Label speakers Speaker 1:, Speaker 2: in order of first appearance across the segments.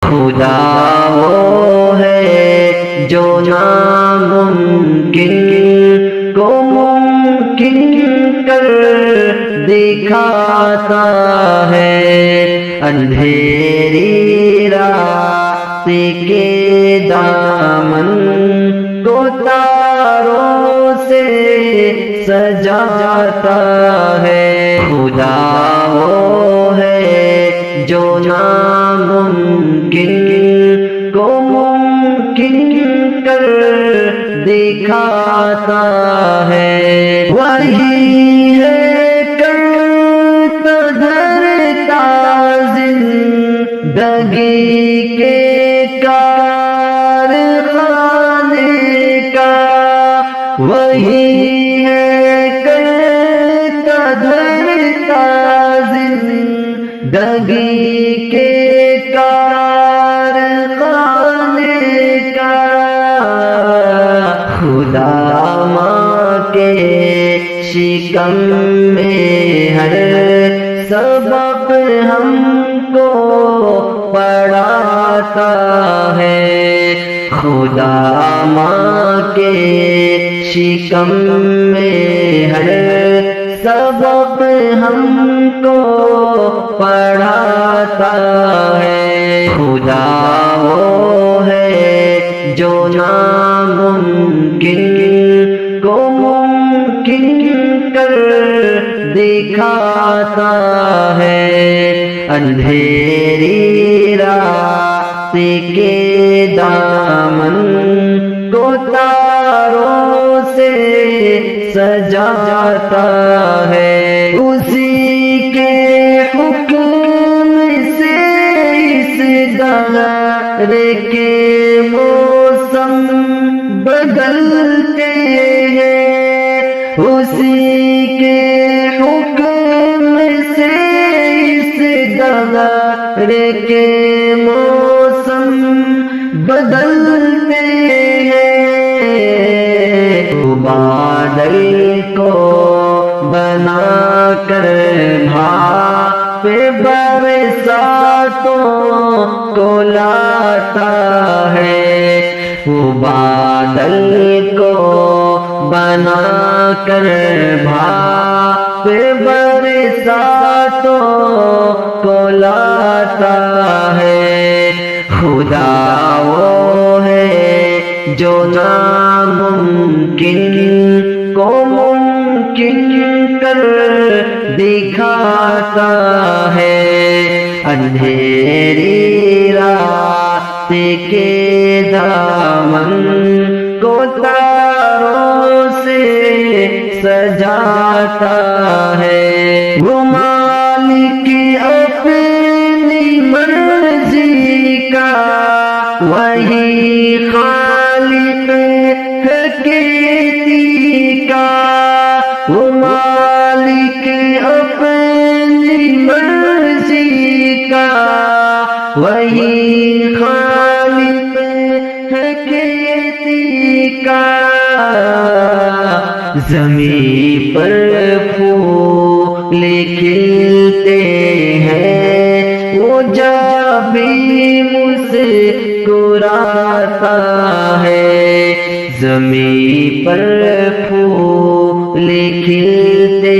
Speaker 1: خدا وہ ہے جو ناممکن کو ممکن کر دکھاتا ہے، اندھیری راستے کے دامن کو تاروں سے سجاتا ہے، خدا وہ ہے جو ناممکن کو ممکن کر دکھاتا ہے، وہی ہے کرتا دھرتا زندگی کے کارخانے کا، وہی ہے کرتا دھرتا زندگی کے کارخانے کا، خدا ماں کے شکم میں ہر سبق ہم کو پڑھاتا ہے، خدا ماں کے شکم میں ہر سبق ہم کو پڑھاتا ہے، خدا وہ ہے جو ناممکن کو ممکن کر دکھاتا ہے، اندھیری راستے کے دامن کو تاروں سے سجاتا ہے، اسی کے حکم سے اس دہر کے موسم بدلتے ہیں، اسی کے حکم سے اس دہر کے موسم بدلتے ہیں، بادل کو بنا کر بھاپ برساتوں کو لاتا ہے، وہ بادل کو بنا کر بھاپ برساتوں کو لاتا ہے، خدا وہ ہے جو ناممکن کو ممکن کر دکھاتا ہے، اندھیری راستے کے دامن کو تاروں سے سجاتا ہے، وہ مالک اپنی مرضی کا، وہی خالق حقیقی کا، وہ مالک اپنی مرضی کا، وہی خالق حقیقی کا، زمین پر پھول کھلتے ہیں وہ جب بھی مسکراتا ہے، زمین پر پھول کھلتے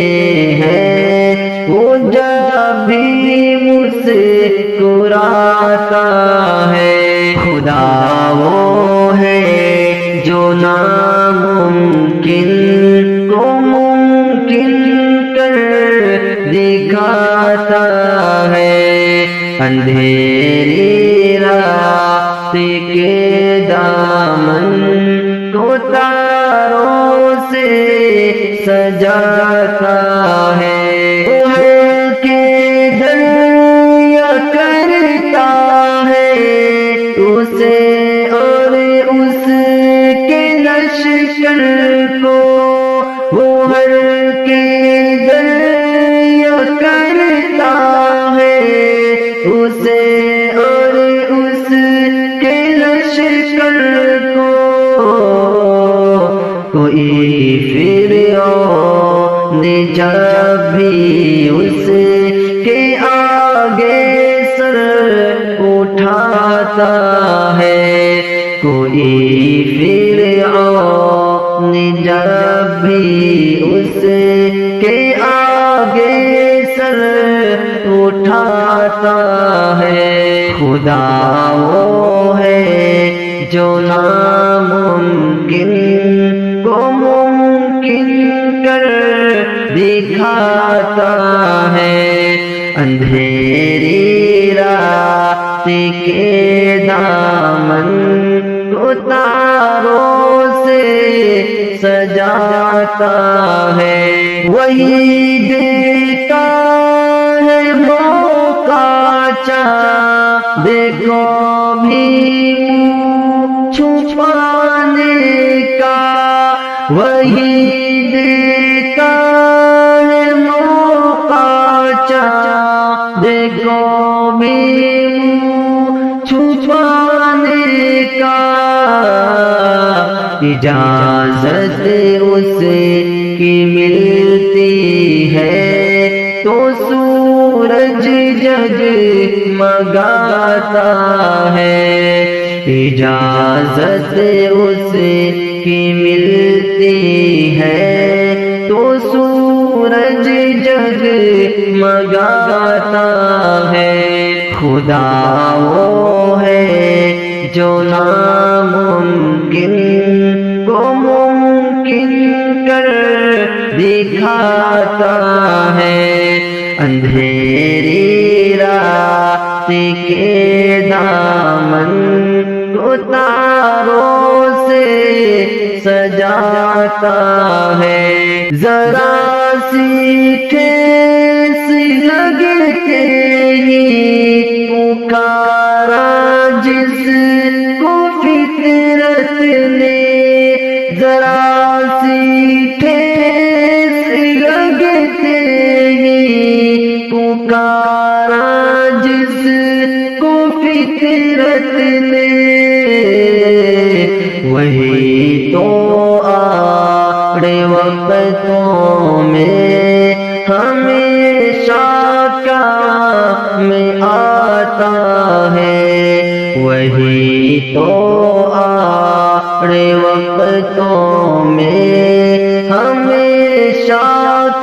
Speaker 1: ہیں وہ جب بھی مسکراتا ہے، خدا وہ ہے جو ناممکن کو ممکن کر دکھاتا ہے، اندھیری راستے کے دامن کو تاروں سے سجاتا ہے، کہ دریا کرتا ہے اسے اور اس کے لشکر کو، وہ ہر کے دریا کرتا ہے اسے اور اس کے لشکر کو، کوئی فرعون جب ہے کوئی فرعون جب بھی اس کے آگے سر اٹھاتا ہے خدا وہ ہے جو ناممکن کو ممکن کر دکھاتا ہے اندھیری رات کے دامن کو تاروں سے سجاتا ہے وہی دیتا ہے موقع دیکھو بھی چھپانے کا وہی دیتا ہے موقع دیکھو بھی چھپانے کا اجازت اس کی ملتی ہے تو سورج جگمگاتا ہے اجازت اس کی ملتی ہے تو سورج جگمگاتا ہے خدا وہ ہے جو ناممکن کو ممکن کر دکھاتا ہے اندھیری رات کے دامن کو تاروں سے سجاتا ہے ذرا سی ٹھیس لگتے ہی پکارا جس کو فطرت نے ذرا سی ٹھیس لگتے ہی پکارا جس کو فطرت نے وہی تو آڑے وقتوں میں ہمیشہ کام آتا ہے وہی تو آڑے وقتوں میں ہمیشہ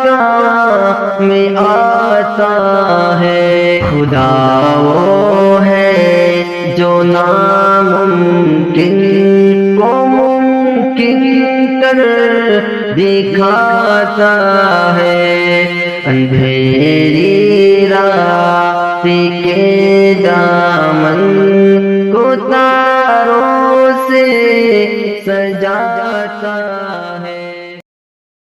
Speaker 1: کام آتا ہے خدا وہ ہے جو ناممکن کو ممکن کر دکھاتا ہے اندھیری رات کے دامن کو تاروں سے سجاتا